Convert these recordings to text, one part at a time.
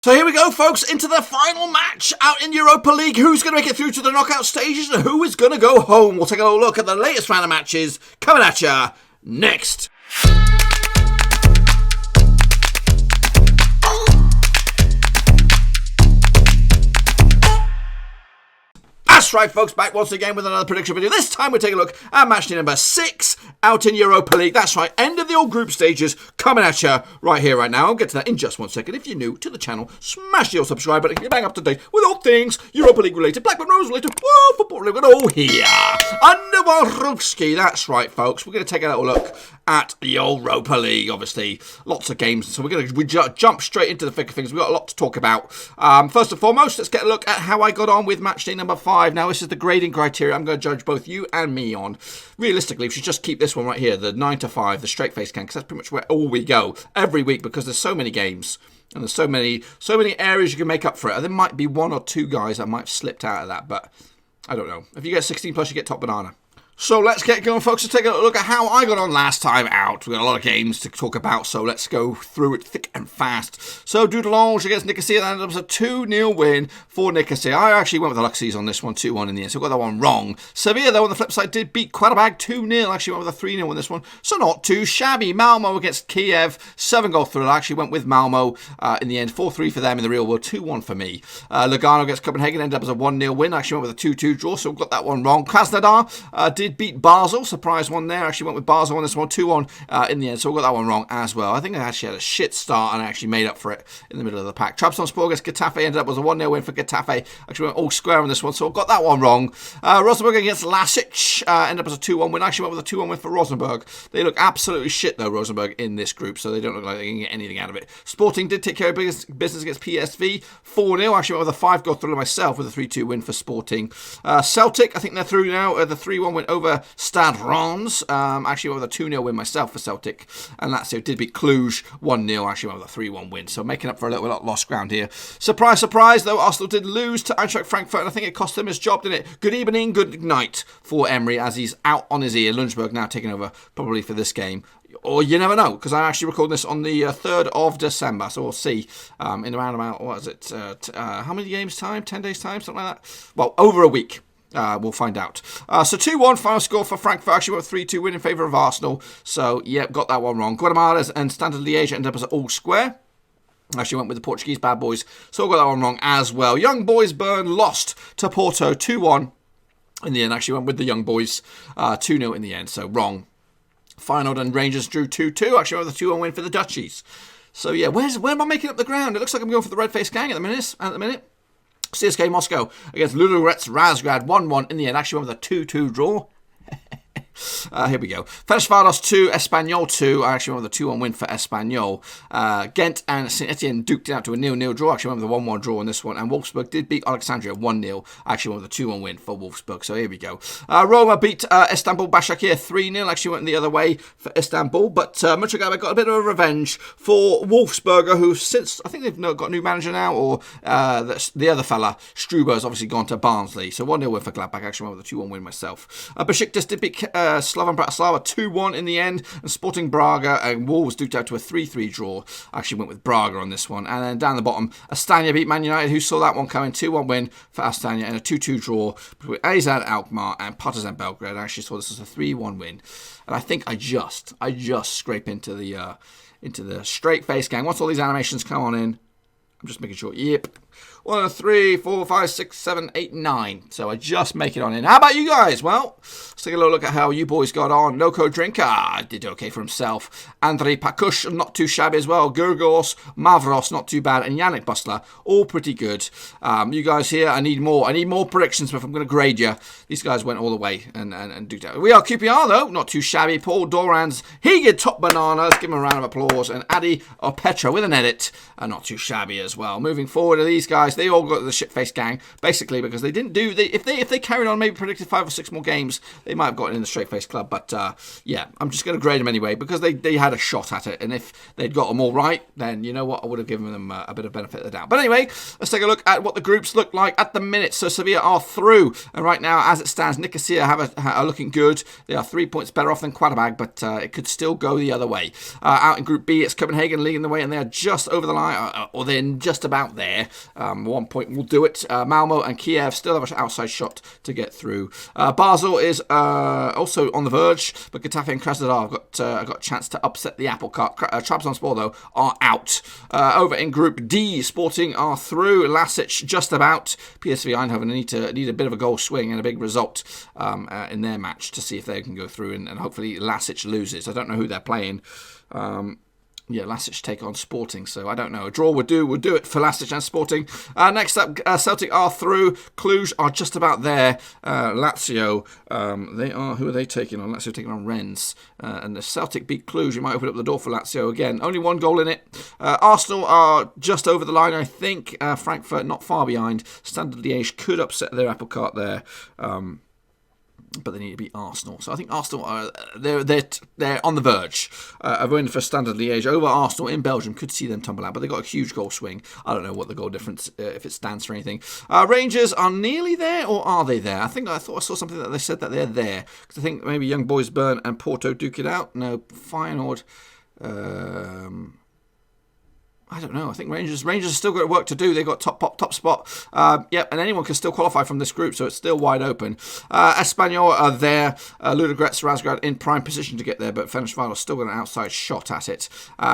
So here we go, folks, into the final match out in Europa League. Who's going to make it through to the knockout stages and who is going to go home? We'll take a little look at the latest round of matches coming at you next. That's right, folks, back once again with another prediction video. This time we're taking a look at match day number 6 out in Europa League. That's right, end of the old group stages coming at you right here, right now. I'll get to that in just 1 second. If you're new to the channel, smash the old subscribe button. You're bang up to date with all things Europa League related, Blackburn Rose related, whoa, football related, all here. Underwaruski, that's right, folks. We're going to take a little look at the Europa League, obviously. Lots of games, so we're going to jump straight into the thick of things. We've got a lot to talk about. First and foremost, let's get a look at how I got on with match day number 5. Now, this is the grading criteria I'm going to judge both you and me on. Realistically, we should just keep this one right here, the 9 to 5, the straight face can, because that's pretty much where all we go every week, because there's so many games and there's so many areas you can make up for it. And there might be 1 or 2 guys that might have slipped out of that, but I don't know. If you get 16 plus, you get top banana. So let's get going, folks, to take a look at how I got on last time out. We've got a lot of games to talk about, so let's go through it thick and fast. So Dudelange against Nikosia, that ended up as a 2-0 win for Nikosia. I actually went with the Luxies on this one, 2-1 in the end, so I got that one wrong. Sevilla, though, on the flip side, did beat Qarabağ 2-0. Actually went with a 3-0 on this one, so not too shabby. Malmö against Kiev, 7-goal thriller. I actually went with Malmö in the end, 4-3 for them in the real world, 2-1 for me. Lugano against Copenhagen ended up as a 1-0 win. I actually went with a 2-2 draw, so we got that one wrong. Krasnodar did beat Basel. Surprise one there. I actually went with Basel on this one, 2-1 in the end, so we got that one wrong as well. I think I actually had a shit start and I actually made up for it in the middle of the pack. Trabzonspor against Getafe ended up as a 1-0 win for Getafe. Actually went all square on this one, so I got that one wrong. Rosenborg against LASK ended up as a 2-1 win. I actually went with a 2-1 win for Rosenborg. They look absolutely shit, though, Rosenborg, in this group, so they don't look like they can get anything out of it. Sporting did take care of business against PSV, 4-0. I actually went with a 5-goal thriller myself with a 3-2 win for Sporting. Celtic, I think they're through now. The 3-1 win over Stade Rennes. Actually went with a 2-0 win myself for Celtic, and Lazio did beat Cluj 1-0. Actually went with a 3-1 win, so making up for a little bit of lost ground here. Surprise, surprise, though, Arsenal did lose to Eintracht Frankfurt, and I think it cost him his job, didn't it? Good evening, good night for Emery as he's out on his ear. Lundberg now taking over probably for this game. Or you never know, because I actually recorded this on the 3rd of December, so we'll see in around about, what is it, how many games time? 10 days time, something like that? Well, over a week. We'll find out. So 2-1 final score for Frankfurt. Actually went 3-2 win in favour of Arsenal. So, yep, got that one wrong. Guatemala and Standard Liège ended up as all square. Actually went with the Portuguese bad boys. So I got that one wrong as well. Young Boys Bern lost to Porto 2-1 in the end. Actually went with the Young Boys 2-0 in the end. So wrong. Feyenoord and Rangers drew 2-2. Actually went with a 2-1 win for the Dutchies. So yeah, where am I making up the ground? It looks like I'm going for the red-faced gang at the minute. CSK Moscow against Ludogorets Razgrad 1-1 in the end. Actually went with a 2-2 draw. Here we go. Ferencváros 2, Espanyol 2. I actually went with a 2-1 win for Espanyol. Ghent and St Etienne duked it out to a 0-0 draw. Actually went with a 1-1 draw on this one. And Wolfsburg did beat Alexandria 1-0. Actually went with a 2-1 win for Wolfsburg. So here we go. Roma beat Istanbul Başakşehir 3-0. Actually went the other way for Istanbul. But Mönchengladbach got a bit of a revenge for Wolfsburg, who since, I think they've got a new manager now, or the other fella, Struber, has obviously gone to Barnsley. So 1-0 win for Gladbach. Actually went with a 2-1 win myself. Besiktas did beat Slovan Bratislava 2-1 in the end, and Sporting Braga and Wolves duked out to a 3-3 draw. I actually went with Braga on this one. And then down the bottom, Astana beat Man United, who saw that one coming, 2-1 win for Astana and a 2-2 draw between AZ Alkmaar and Partizan Belgrade. I actually saw this as a 3-1 win, and I think I just scrape into the straight face gang. Once all these animations come on in, I'm just making sure. Yep. 1, 2, 3, 4, 5, 6, 7, 8, 9. So I just make it on in. How about you guys? Well, let's take a little look at how you boys got on. Noco Drinker did okay for himself. Andrei Pakush, not too shabby as well. Gurgos, Mavros, not too bad. And Yannick Bustler, all pretty good. You guys here, I need more predictions if I'm going to grade you. These guys went all the way and do that. We are QPR, though. Not too shabby. Paul Dorans, he get top banana. Let's give him a round of applause. And Adi or Petra with an edit. Not too shabby as well. Moving forward to these guys. They all got the shit-faced gang, basically, because they didn't do... If they carried on, maybe predicted 5 or 6 more games, they might have gotten in the straight-faced club. But, yeah, I'm just going to grade them anyway, because they had a shot at it. And if they'd got them all right, then, you know what, I would have given them a bit of benefit of the doubt. But anyway, let's take a look at what the groups look like at the minute. So Sevilla are through. And right now, as it stands, Nikosia are looking good. They are 3 points better off than Qarabağ, but it could still go the other way. Out in Group B, it's Copenhagen leading the way, and they are just over the line, or they're just about there. 1 point will do it. Malmö and Kiev still have an outside shot to get through. Basel is also on the verge, but Getafe and Krasnodar have got a chance to upset the apple cart. Trabzonspor, though, are out. Over in Group D, Sporting are through. LASK just about. PSV Eindhoven need a bit of a goal swing and a big result in their match to see if they can go through, and hopefully LASK loses. I don't know who they're playing. Yeah, LASK take on Sporting, so I don't know. A draw would do it for LASK and Sporting. Next up, Celtic are through. Cluj are just about there. Lazio, who are they taking on? Lazio taking on Rennes. And the Celtic beat Cluj. You might open up the door for Lazio again. Only 1 goal in it. Arsenal are just over the line, I think. Frankfurt not far behind. Stade Liège could upset their apple cart there. But they need to beat Arsenal. So I think Arsenal are they're on the verge of winning for Stade Liège over Arsenal in Belgium. Could see them tumble out, but they got a huge goal swing. I don't know what the goal difference if it stands for anything. Rangers are nearly there, or are they there? I thought I saw something that they said that they're there, because I think maybe Young Boys Bern and Porto duke it out. No, Feyenoord. I don't know. I think Rangers have still got work to do. They've got top spot. And anyone can still qualify from this group, so it's still wide open. Espanyol are there. Ludogorets, Razgrad in prime position to get there, but Fenerbahce still got an outside shot at it.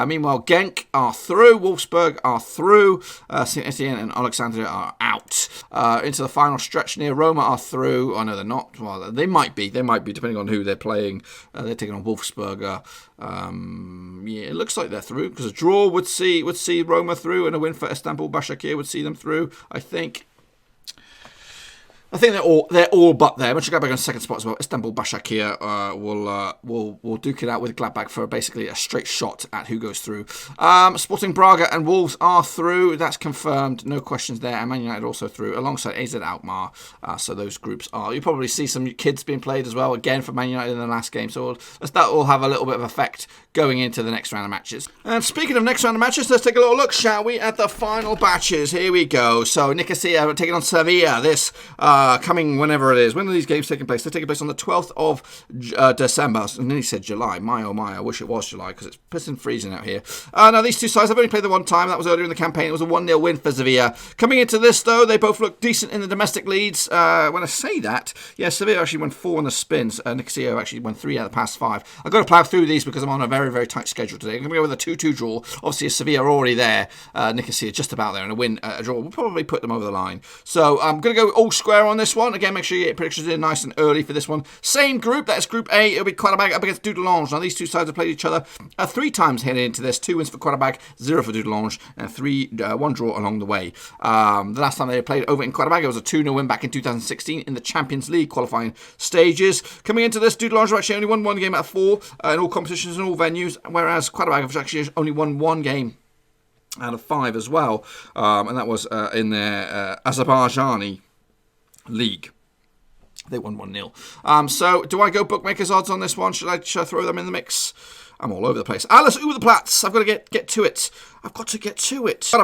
Meanwhile, Genk are through. Wolfsburg are through. St. Etienne and Alexandria are out. Into the final stretch near Roma are through. Oh, no, they're not. Well, they might be. Depending on who they're playing. They're taking on Wolfsburg. It looks like they're through, because a draw would see Roma through, and a win for Istanbul Başakşehir would see them through. I think they're all but there. Mönchengladbach on second spot as well. Istanbul Başakşehir will duke it out with Gladbach for basically a straight shot at who goes through. Sporting Braga and Wolves are through. That's confirmed. No questions there. And Man United also through alongside AZ Alkmaar. So those groups are. You probably see some kids being played as well again for Man United in the last game. So that will have a little bit of effect going into the next round of matches. And speaking of next round of matches, let's take a little look, shall we, at the final batches. Here we go. So Nikosia are taking on Sevilla. This coming whenever it is. When are these games taking place? They're taking place on the 12th of December. I nearly said July. My oh my, I wish it was July, because it's pissing freezing out here. Now these two sides have only played the one time. That was earlier in the campaign. It was a 1-0 win for Sevilla. Coming into this, though, they both look decent in the domestic leads. When I say that, yeah, Sevilla actually won 4 on the spins. Nicosia actually won 3 out of the past 5. I've got to plough through these because I'm on a very, very tight schedule today. I'm going to go with a 2-2 draw. Obviously, Sevilla are already there. Nicosia just about there, and a draw will probably put them over the line. So I'm going to go all square on this one. Again, make sure you get predictions in nice and early for this one. Same group, that's Group A. It'll be Qarabağ up against Dudelange. Now, these two sides have played each other 3 times heading into this. 2 wins for Qarabağ, 0 for Dudelange, and 1 draw along the way. The last time they played over in Qarabağ, it was a 2-0 win back in 2016 in the Champions League qualifying stages. Coming into this, Dudelange have actually only won 1 game out of 4 in all competitions and all venues, whereas Qarabağ have actually only won 1 game out of 5 as well, and that was in their Azerbaijani league. They won 1-0. So, do I go bookmakers odds on this one? Should I throw them in the mix? I'm all over the place. Alles over the Platz. I've got to get to it. Qarabağ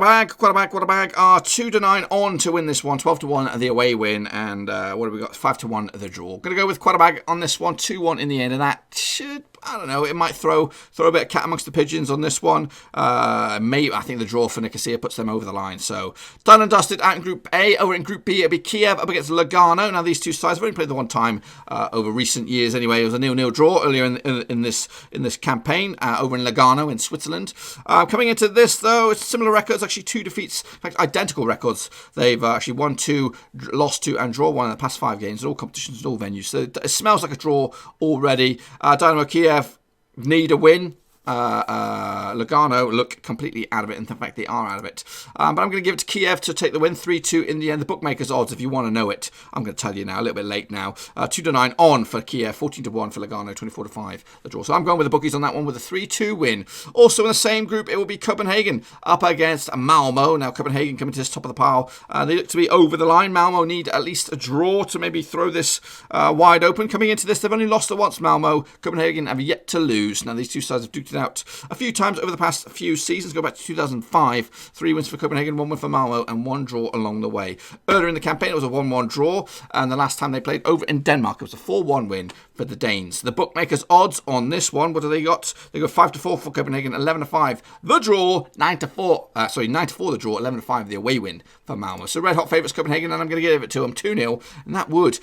are 2-9 on to win this one. 12-1 the away win. And what have we got? 5-1 the draw. Going to go with Qarabağ on this one. 2-1 in the end. And that should, I don't know, it might throw a bit of cat amongst the pigeons on this one. Maybe I think the draw for Nikosia puts them over the line. So, done and dusted out in Group A. Over in Group B, it'll be Kiev up against Lugano. Now, these two sides have only played the one time over recent years anyway. It was a 0-0 draw earlier in this campaign over in Lugano in Switzerland. Coming into this, though, it's similar records, actually 2 defeats, in fact, identical records. They've actually won 2, lost 2, and draw 1 in the past 5 games in all competitions and all venues. So it smells like a draw already. Dinamo Kiev need a win. Lugano look completely out of it, and in fact they are out of it, but I'm going to give it to Kiev to take the win. 3-2 in the end. The bookmakers odds, if you want to know it, I'm going to tell you now, a little bit late now. 2-9 on for Kiev, 14-1 for Lugano, 24-5 the draw. So I'm going with the bookies on that one with a 3-2 win. Also in the same group, it will be Copenhagen up against Malmö. Now Copenhagen coming to this top of the pile, they look to be over the line. Malmö need at least a draw to maybe throw this wide open. Coming into this, they've only lost it once. Malmö, Copenhagen have yet to lose. Now these two sides have duked duked it out a few times over the past few seasons. Go back to 2005, 3 wins for Copenhagen, 1 win for Malmö, and 1 draw along the way. Earlier in the campaign, it was a 1-1 draw, and the last time they played over in Denmark, it was a 4-1 win for the Danes. The bookmakers' odds on this one, what do they got? They got 5-4 for Copenhagen, 11-5 the draw, 9-4 the draw, 11-5 the away win for Malmö. So red hot favourites Copenhagen, and I'm going to give it to them 2-0, and that would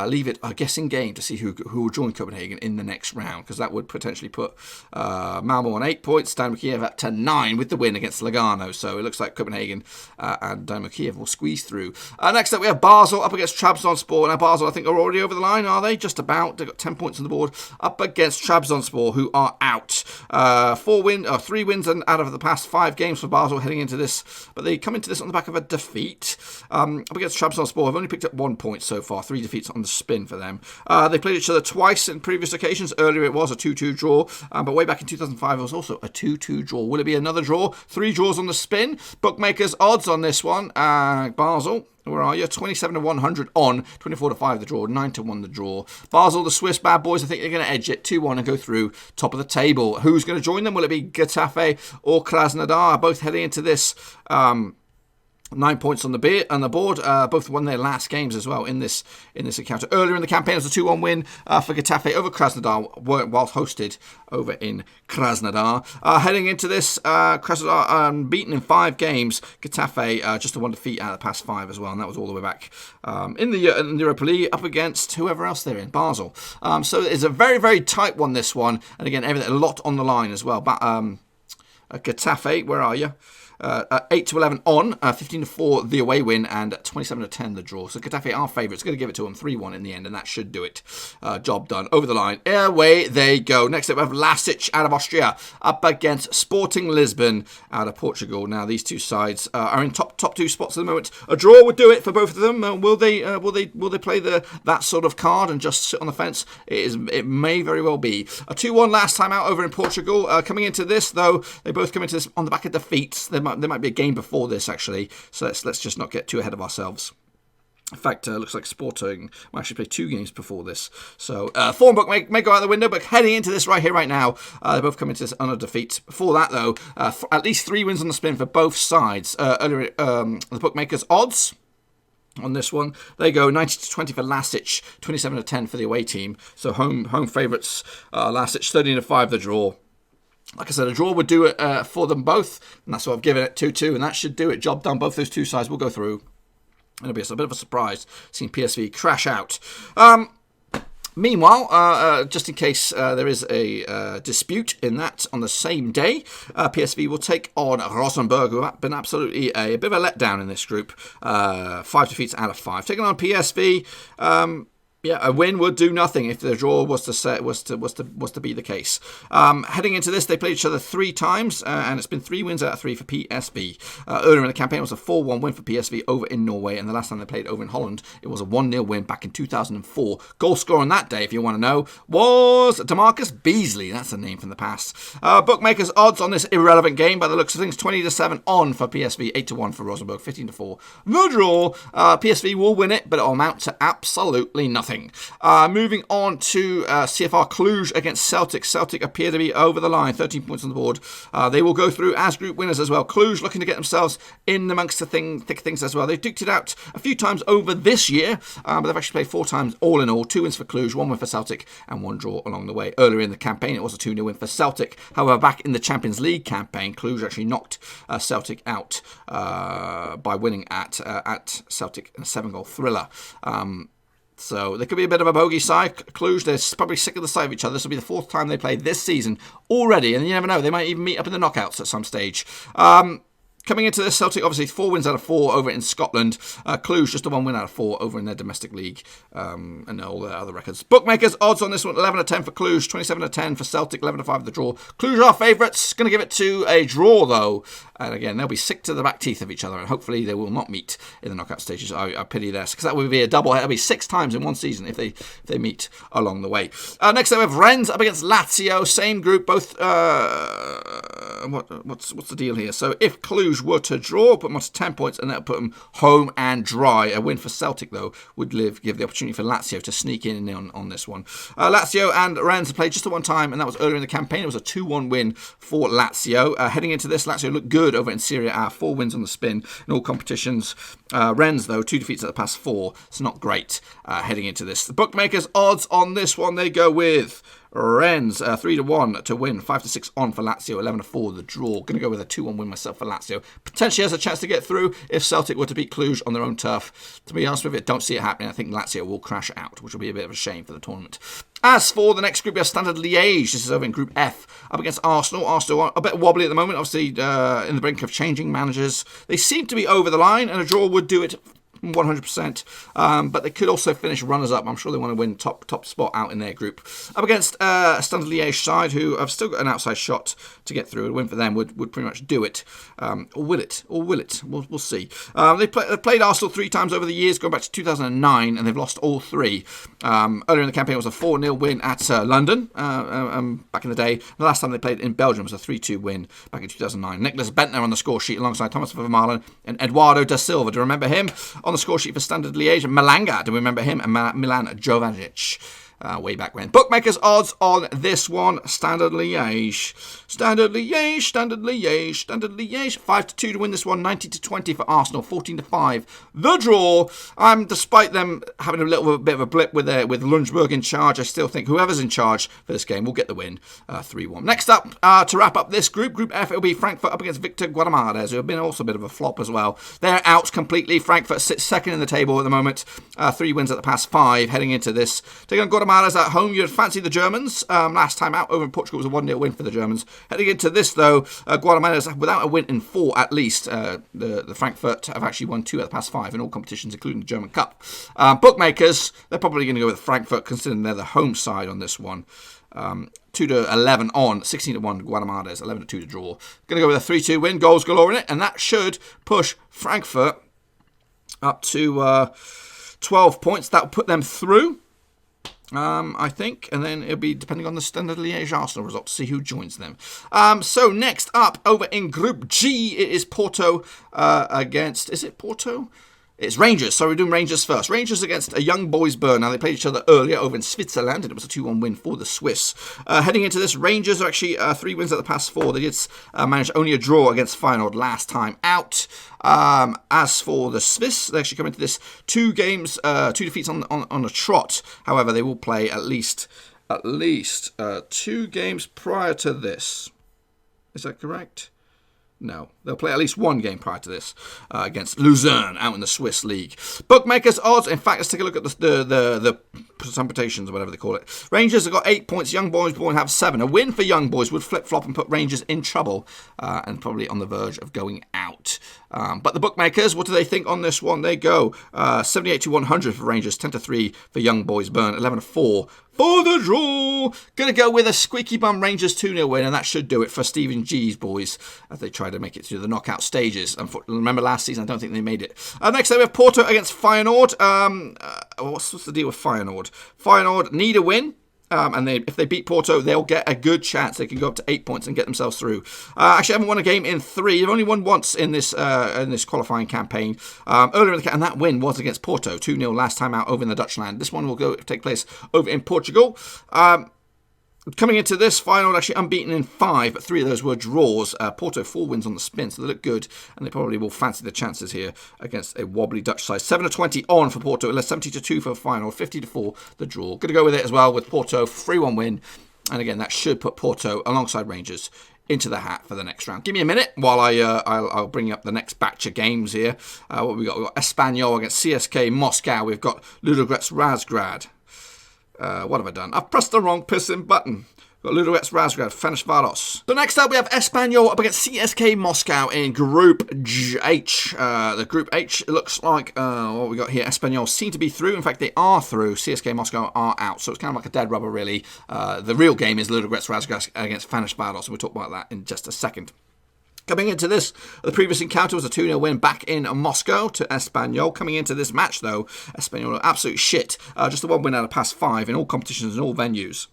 leave it a guessing game to see who will join Copenhagen in the next round, because that would potentially put Malmö on 8 points, Dynamo Kiev up to 9 with the win against Lugano. So it looks like Copenhagen and Dynamo Kiev will squeeze through. Next up we have Basel up against Trabzonspor. Now Basel I think are already over the line, are they? Just about. They've got 10 points on the board up against Trabzonspor, who are out. 3 wins out of the past 5 games for Basel heading into this, but they come into this on the back of a defeat. Up against Trabzonspor, have only picked up 1 point so far, 3 defeats on the spin for them. They played each other twice in previous occasions. Earlier it was a 2-2 draw, but way back in 2005 it was also a 2-2 draw. Will it be another draw? 3 draws on the spin. Bookmakers odds on this one, Basel, where are you? 27-100 on, 24-5 the draw, 9-1 the draw. Basel, the Swiss bad boys, I think they're going to edge it 2-1 and go through top of the table. Who's going to join them? Will it be Getafe or Krasnodar? Both heading into this 9 points on the board. Both won their last games as well in this encounter. Earlier in the campaign, it was a 2-1 win for Getafe over Krasnodar, whilst hosted over in Krasnodar. Heading into this, Krasnodar unbeaten in 5 games. Getafe just a 1 defeat out of the past 5 as well, and that was all the way back in the Europa League up against whoever else they're in, Basel. So it's a very, very tight one, this one, and again, everything a lot on the line as well. But Getafe, where are you? 8-11 on, 15-4 the away win, and 27-10 the draw. So Getafe are favourites. Going to give it to them 3-1 in the end, and that should do it. Job done. Over the line. Away they go. Next up, we have LASK out of Austria up against Sporting Lisbon out of Portugal. Now these two sides are in top 2 spots at the moment. A draw would do it for both of them. Will they play that sort of card and just sit on the fence? It may very well be. A 2-1 last time out over in Portugal. Coming into this though, they both come into this on the back of defeats. There might be a game before this, actually, so let's just not get too ahead of ourselves. In fact, looks like Sporting will actually play 2 games before this. So, form book may go out the window, but heading into this right here, right now, they both come into this on a defeat. Before that, though, at least 3 wins on the spin for both sides. Earlier, the bookmakers' odds on this one, they go 90-20 for LASK, 27-10 for the away team. So, home favourites, LASK, 13-5 the draw. Like I said, a draw would do it for them both, and that's why I've given it 2-2, and that should do it. Job done. Both those 2 sides will go through. It'll be a bit of a surprise seeing PSV crash out. Meanwhile, just in case there is a dispute in that on the same day, PSV will take on Rosenborg, who have been absolutely a bit of a letdown in this group. 5 defeats out of 5. Taking on PSV. Yeah, a win would do nothing if the draw was to be the case. Heading into this, they played each other 3 times, and it's been 3 wins out of 3 for PSV. Earlier in the campaign, it was a 4-1 win for PSV over in Norway, and the last time they played over in Holland, it was a 1-0 win back in 2004. Goal scorer on that day, if you want to know, was Demarcus Beasley. That's a name from the past. Bookmakers' odds on this irrelevant game, by the looks of things, 20-7 on for PSV, 8-1 for Rosenborg, 15-4 the draw. PSV will win it, but it will amount to absolutely nothing. Moving on to CFR Cluj against Celtic. Celtic appear to be over the line, 13 points on the board. They will go through as group winners as well. Cluj looking to get themselves in amongst the thick things as well. They've duked it out a few times over this year, but they've actually played 4 times all in all. 2 wins for Cluj, 1 win for Celtic, and 1 draw along the way. Earlier in the campaign, it was a 2-0 win for Celtic. However, back in the Champions League campaign, Cluj actually knocked Celtic out by winning at Celtic in a 7-goal thriller. So there could be a bit of a bogey side. Cluj, they're probably sick of the sight of each other. This will be the 4th time they play this season already. And you never know, they might even meet up in the knockouts at some stage. Coming into this, Celtic obviously 4 wins out of 4 over in Scotland. Cluj just a 1 win out of 4 over in their domestic league, and all their other records. Bookmakers odds on this one: 11-10 for Cluj, 27-10 for Celtic, 11-5 the draw. Cluj are favourites. Going to give it to a draw though, and again they'll be sick to the back teeth of each other, and hopefully they will not meet in the knockout stages. I pity this, because that would be a double. It'll be 6 times in one season if they meet along the way. Next up we have Rennes up against Lazio, same group, both. What's the deal here? So if Cluj Cluj were to draw, put them on to 10 points, and that'll put them home and dry. A win for Celtic, though, would give the opportunity for Lazio to sneak in on this one. Lazio and Rennes played just the one time, and that was earlier in the campaign. It was a 2-1 win for Lazio. Heading into this, Lazio looked good over in Serie A, 4 wins on the spin in all competitions. Rennes, though, 2 defeats at the past 4. It's not great heading into this. The bookmakers' odds on this one, they go with Rennes 3-1 to win, 5-6 on for Lazio, 11-4 the draw. Going to go with a 2-1 win myself for Lazio. Potentially has a chance to get through if Celtic were to beat Cluj on their own turf. To be honest with you, don't see it happening. I think Lazio will crash out, which will be a bit of a shame for the tournament. As for the next group, we have Standard Liège. This is over in Group F, up against Arsenal. Arsenal are a bit wobbly at the moment, obviously in the brink of changing managers. They seem to be over the line, and a draw would do it 100%, but they could also finish runners-up. I'm sure they want to win top spot out in their group. Up against Standard Liège side, who have still got an outside shot to get through. A win for them would pretty much do it. Or will it? We'll see. They've played Arsenal 3 times over the years, going back to 2009, and they've lost all 3. Earlier in the campaign, it was a 4-0 win at London back in the day. The last time they played in Belgium was a 3-2 win back in 2009. Nicholas Bentner on the score sheet alongside Thomas Vermaelen and Eduardo da Silva. Do you remember him? On the score sheet for Standard Liège, Malanga, do we remember him? And Milan Jovanic, way back when. Bookmakers' odds on this one, Standard Liège. 5-2 to win this one, 90-20 for Arsenal, 14-5. The draw, despite them having a little bit of a blip with Lundberg in charge, I still think whoever's in charge for this game will get the win, 3-1. Next up, to wrap up this group, Group F, it'll be Frankfurt up against Victor Guadamares, who have been also a bit of a flop as well. They're out completely. Frankfurt sits second in the table at the moment, 3 wins at the past 5, heading into this. Taking on Guadamares at home, you'd fancy the Germans. Last time out over in Portugal was a 1-0 win for the Germans. Heading into this, though, Guadamares, without a win in 4 at least, the Frankfurt have actually won 2 at the past 5 in all competitions, including the German Cup. Bookmakers, they're probably going to go with Frankfurt, considering they're the home side on this one. 2-11 on, 16-1 Guadamares, 11-2 to draw. Going to go with a 3-2 win, goals galore in it, and that should push Frankfurt up to 12 points. That will put them through, I think, and then it'll be depending on the Standard Liège Arsenal result to see who joins them. So next up, over in Group G, it is Porto against, is it Porto? It's Rangers, so we're doing Rangers first. Rangers against a Young Boys Bern. Now, they played each other earlier over in Switzerland, and it was a 2-1 win for the Swiss. Heading into this, Rangers are actually 3 wins at the past 4. They did manage only a draw against Feyenoord last time out. As for the Swiss, they actually come into this 2 games, 2 defeats on a trot. However, they will play at least 2 games prior to this. Is that correct? No, they'll play at least 1 game prior to this against Luzern out in the Swiss league. Bookmakers' odds. In fact, let's take a look at the permutations or whatever they call it. Rangers have got 8 points. Young Boys will have 7. A win for Young Boys would flip-flop and put Rangers in trouble and probably on the verge of going out. But the bookmakers, what do they think on this one? They go 78-100 for Rangers, 10-3 for Young Boys Bern, 11-4 for the draw. Going to go with a squeaky bum Rangers 2-0 win, and that should do it for Stephen G's boys as they try to make it through the knockout stages. Remember last season, I don't think they made it. Next up, we have Porto against Feyenoord. What's the deal with Feyenoord? Feyenoord need a win. And if they beat Porto, they'll get a good chance. They can go up to 8 points and get themselves through. Actually, haven't won a game in 3. They've only won once in this qualifying campaign. Earlier in the and that win was against Porto, 2-0 last time out over in the Dutch land. This one will take place over in Portugal. Coming into this, Feyenoord actually unbeaten in 5, but 3 of those were draws. Porto 4 wins on the spin, so they look good, and they probably will fancy the chances here against a wobbly Dutch side. 7-20 on for Porto, 70-2 for Feyenoord, 50-4 the draw. Going to go with it as well with Porto, 3-1 win, and again that should put Porto alongside Rangers into the hat for the next round. Give me a minute while I'll bring up the next batch of games here. What have we got? We've got Espanyol against CSK Moscow. We've got Ludogorets Razgrad. What have I done? I've pressed the wrong pissing button. Got Ludogorets Razgrad, Ferencváros. So next up we have Espanyol up against CSK Moscow in Group H. The Group H, it looks like what we got here. Espanyol seem to be through. In fact, they are through. CSK Moscow are out. So it's kind of like a dead rubber, really. The real game is Ludogorets Razgrad against Ferencváros. We'll talk about that in just a second. Coming into this, the previous encounter was a 2-0 win back in Moscow to Espanyol. Coming into this match, though, Espanyol are absolute shit. Just the 1 win out of past 5 in all competitions and all venues.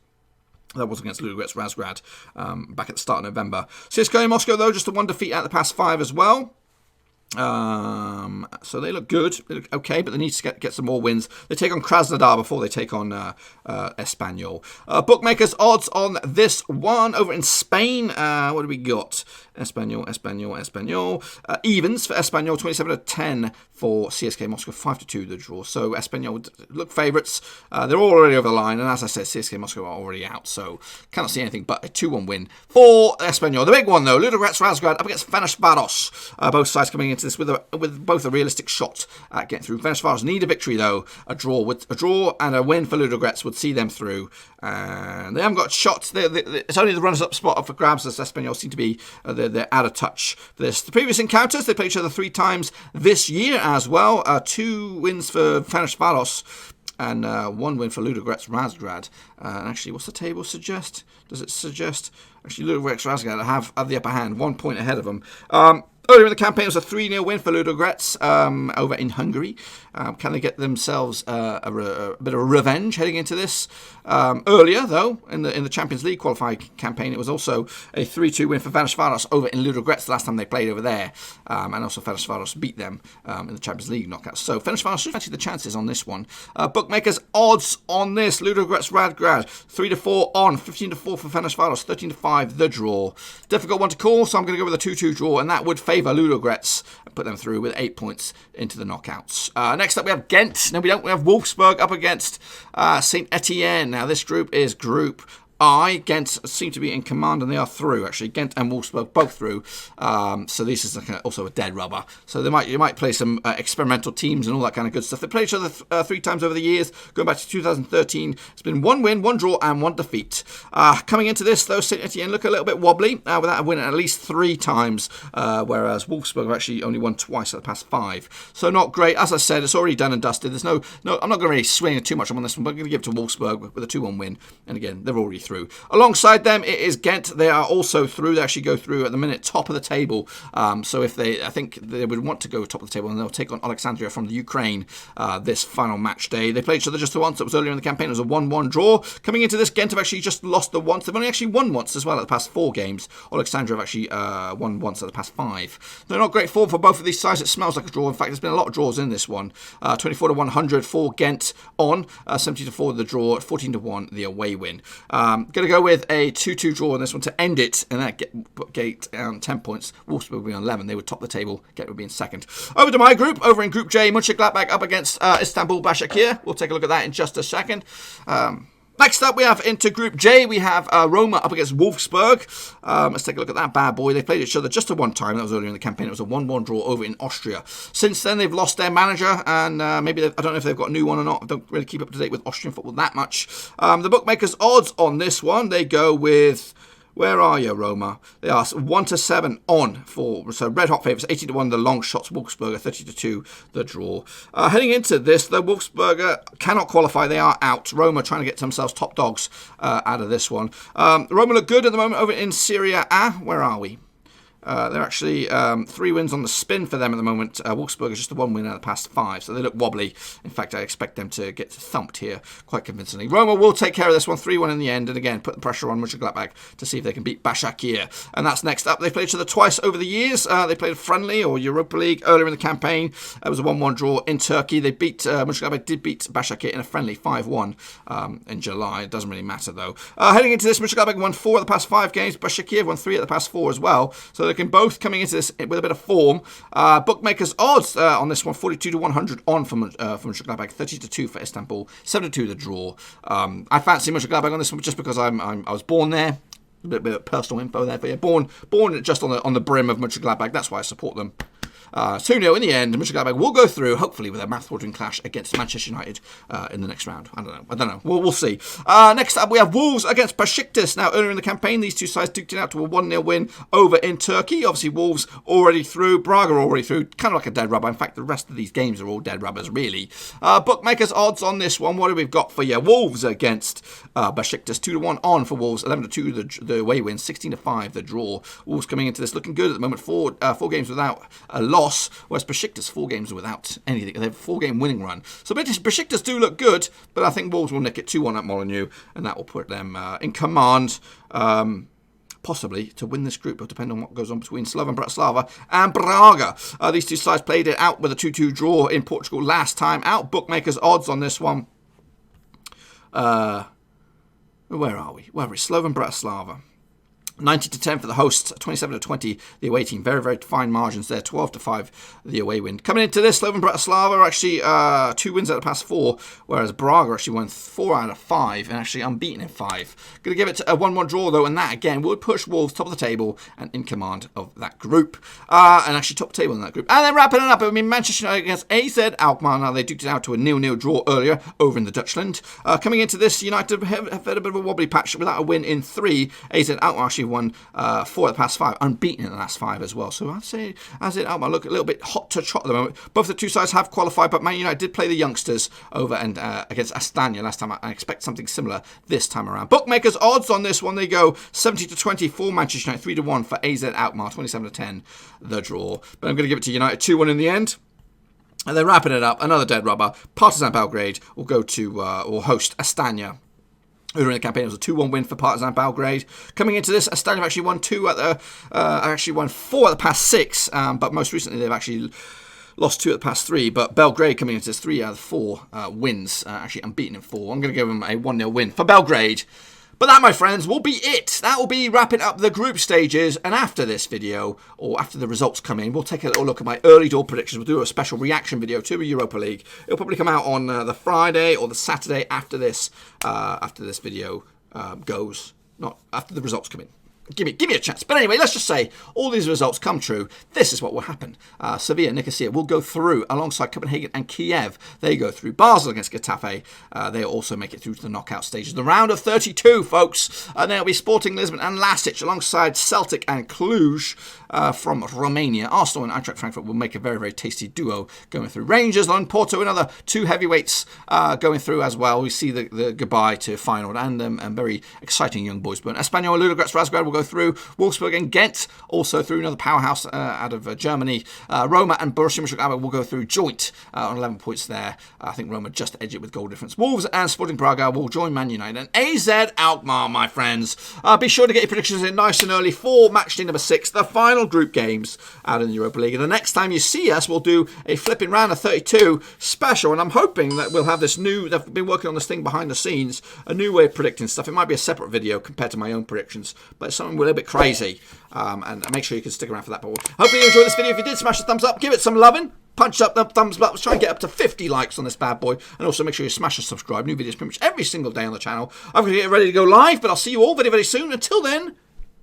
That was against Ludogorets Razgrad back at the start of November. CSKA Moscow, though, just the 1 defeat out of the past 5 as well. So they look good. They look okay, but they need to get some more wins. They take on Krasnodar before they take on Espanyol. Bookmakers odds on this one over in Spain. What do we got? Espanyol. Evens for Espanyol, 27-10 for CSK Moscow, 5-2 the draw. So Espanyol look favourites. They're already over the line, and as I said, CSK Moscow are already out, so cannot see anything but a 2-1 win for Espanyol. The big one though, Ludogorets Razgrad up against Ferencváros. Both sides coming into this with both a realistic shot at getting through. Ferencváros need a victory though. A draw and a win for Ludogorets would see them through. They haven't got shots. It's only the runners-up spot up for grabs as Espanyol seem to be they're out of touch for this. The previous encounters, they played each other 3 times this year as well. 2 wins for Ferencváros and 1 win for Ludogorets Razgrad. Actually, what's the table suggest? Does it suggest? Actually, Ludogorets Razgrad have the upper hand, 1 point ahead of them. Earlier in the campaign, it was a 3-0 win for Ludogorets over in Hungary. Can they get themselves a bit of a revenge heading into this? Earlier, though, in the Champions League qualifying campaign, it was also a 3-2 win for Ferencváros over in Ludogorets the last time they played over there. And also Ferencváros beat them in the Champions League knockouts. So Ferencváros should fancy the chances on this one. Bookmakers odds on this. Ludogorets Razgrad, 3-4 on, 15-4 for Ferencváros, 13-5 the draw. Difficult one to call, so I'm going to go with a 2-2 draw, and that would favour Ludogorets and put them through with 8 points into the knockouts. Next up we have Ghent. No, we don't. We have Wolfsburg up against Saint Etienne. Now this group is Group I. Ghent seem to be in command, and they are through, actually. Ghent and Wolfsburg both through. So this is also a dead rubber. So you might play some experimental teams and all that kind of good stuff. They played each other 3 times over the years, going back to 2013. It's been 1 win, 1 draw, and 1 defeat. Coming into this, though, Saint Etienne look a little bit wobbly, without a win at least 3 times, whereas Wolfsburg have actually only won twice at the past 5. So not great. As I said, it's already done and dusted. There's no. I'm not going to really swing too much on this one, but I'm going to give it to Wolfsburg with a 2-1 win. And again, they're already through. Alongside them, it is Ghent. They are also through. They actually go through at the minute, top of the table. So I think they would want to go top of the table, and they'll take on Alexandria from the Ukraine this final match day. They played each other just once. It was earlier in the campaign. It was a 1-1 draw. Coming into this, Ghent have actually just lost the once. They've only actually won once as well at the past 4 games. Alexandria have actually won once at the past 5. They're not great form for both of these sides. It smells like a draw. In fact, there's been a lot of draws in this one. 24-100 for Ghent on, 70-4 the draw, 14-1 the away win. Going to go with a 2-2 draw on this one to end it, and that Gate 10 points. Wolfsburg will be on 11. They would top the table. Ghent would be in second. Over to my group. Over in Group J, Mönchengladbach up against Istanbul Başakşehir. We'll take a look at that in just a second. Next up, we have into Group J, we have Roma up against Wolfsburg. Let's take a look at that bad boy. They played each other just 1 time. That was earlier in the campaign. It was a 1-1 draw over in Austria. Since then, they've lost their manager, and I don't know if they've got a new one or not. I don't really keep up to date with Austrian football that much. The bookmakers' odds on this one, they go with... Where are you, Roma? They are 1-7 on for, so red hot favourites, 80-1 the long shots, Wolfsburger 30-2 the draw. Heading into this, the Wolfsburger cannot qualify, they are out. Roma trying to get themselves top dogs out of this one. Roma look good at the moment over in Serie A. Where are we? They're actually 3 wins on the spin for them at the moment. Wolfsburg is just the 1 win out of the past 5, so they look wobbly. In fact, I expect them to get thumped here quite convincingly. Roma will take care of this one, 3-1 in the end, and again, put the pressure on Mönchengladbach to see if they can beat Başakşehir. And that's next up. They played each other twice over the years. They played a friendly or Europa League earlier in the campaign. It was a 1-1 draw in Turkey. They beat Mönchengladbach did beat Başakşehir in a friendly 5-1 in July. It doesn't really matter though. Heading into this, Mönchengladbach won 4 of the past 5 games. Başakşehir won 3 of the past 4 as well. So they can both coming into this with a bit of form. Bookmakers odds on this one, 42-100 on for Mönchengladbach, 30-2 for Istanbul, 7-2 the draw. I fancy Mönchengladbach on this one just because I was born there. A bit of personal info there for you. Born just on the brim of Mönchengladbach. That's why I support them. 2-0 in the end. Mönchengladbach will go through, hopefully, with a mouth-watering clash against Manchester United in the next round. I don't know. We'll see. Next up, we have Wolves against Besiktas. Now, earlier in the campaign, these two sides duked it out to a 1-0 win over in Turkey. Obviously, Wolves already through. Braga already through. Kind of like a dead rubber. In fact, the rest of these games are all dead rubbers, really. Bookmakers odds on this one. What have we got for you? Wolves against Besiktas. 2-1 on for Wolves. 11-2 the away win. 16-5 the draw. Wolves coming into this looking good at the moment. 4 games without a loss, whereas Besiktas 4 games without anything. They have a 4-game winning run. So Besiktas do look good, but I think Wolves will nick it 2-1 at Molineux, and that will put them in command. possibly to win this group. It'll depend on what goes on between Slovan Bratislava and Braga. These two sides played it out with a 2-2 draw in Portugal last time out. Bookmakers odds on this one. Where are we? Where are we? Slovan Bratislava. 90-10 for the hosts, 27-20 the away team. Very, very fine margins there. 12-5 the away win. Coming into this, Slovan Bratislava are actually 2 wins out of the past 4, whereas Braga actually won 4 out of 5 and actually unbeaten in 5. Going to give it a 1-1 draw though, and that again would push Wolves top of the table and in command of that group. And actually top table in that group. And then wrapping it up, I mean, Manchester United against AZ Alkmaar. Now they duked it out to a 0-0 draw earlier over in the Dutchland. Coming into this, United have had a bit of a wobbly patch without a win in 3. AZ Alkmaar actually won 4 of the past 5, unbeaten in the last 5 as well. So I'd say AZ Alkmaar look a little bit hot to trot at the moment. Both the two sides have qualified, but Man United did play the youngsters over and against Astana last time. I expect something similar this time around. Bookmakers odds on this one, they go 70-20 for Manchester United, 3-1 for AZ Alkmaar, 27-10 the draw. But I'm going to give it to United 2-1 in the end. And then wrapping it up, another dead rubber. Partizan Belgrade will go to will host Astana. Earlier in the campaign, it was a 2-1 win for Partizan Belgrade. Coming into this, Stade have actually won 4 at the past 6, but most recently they've actually lost 2 at the past 3. But Belgrade coming into this 3 out of 4 wins, actually unbeaten in 4. I'm going to give them a 1-0 win for Belgrade. But that, my friends, will be it. That will be wrapping up the group stages. And after this video, or after the results come in, we'll take a little look at my early door predictions. We'll do a special reaction video to the Europa League. It'll probably come out on the Friday or the Saturday after this video goes. Not after the results come in. Give me a chance. But anyway, let's just say all these results come true. This is what will happen. Sevilla, Nikosia will go through alongside Copenhagen and Kiev. They go through. Basel against Getafe. They also make it through to the knockout stages. The round of 32, folks. And then it'll be Sporting Lisbon and LASK alongside Celtic and Cluj from Romania. Arsenal and Eintracht Frankfurt will make a very, very tasty duo going through. Rangers and Porto, another 2 heavyweights going through as well. We see the goodbye to Feyenoord and very exciting young boys. But Espanyol and Ludogorets Razgrad will go through. Wolfsburg and Ghent also through, another powerhouse out of Germany. Roma and Borussia Mönchengladbach will go through joint on 11 points there. I think Roma just edge it with goal difference. Wolves and Sporting Braga will join Man United and AZ Alkmaar, my friends. Be sure to get your predictions in nice and early for matchday number 6, the final group games out in the Europa League. And the next time you see us, we'll do a flipping round of 32 special. And I'm hoping that we'll have this new, they've been working on this thing behind the scenes, a new way of predicting stuff. It might be a separate video compared to my own predictions, but it's something a little bit crazy. And make sure you can stick around for that. But hopefully you enjoyed this video. If you did, smash the thumbs up, give it some loving. Punch up the thumbs up. Let's try and get up to 50 likes on this bad boy. And also make sure you smash the subscribe. New videos pretty much every single day on the channel. I'm going to get ready to go live, but I'll see you all very, very soon. Until then,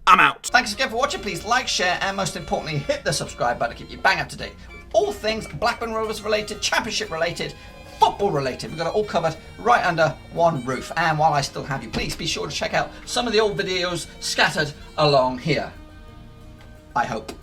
I'm out. Thanks again for watching. Please like, share, and most importantly, hit the subscribe button to keep you bang up to date with all things Blackburn Rovers related, Championship related, football related. We've got it all covered right under one roof. And while I still have you, please be sure to check out some of the old videos scattered along here. I hope.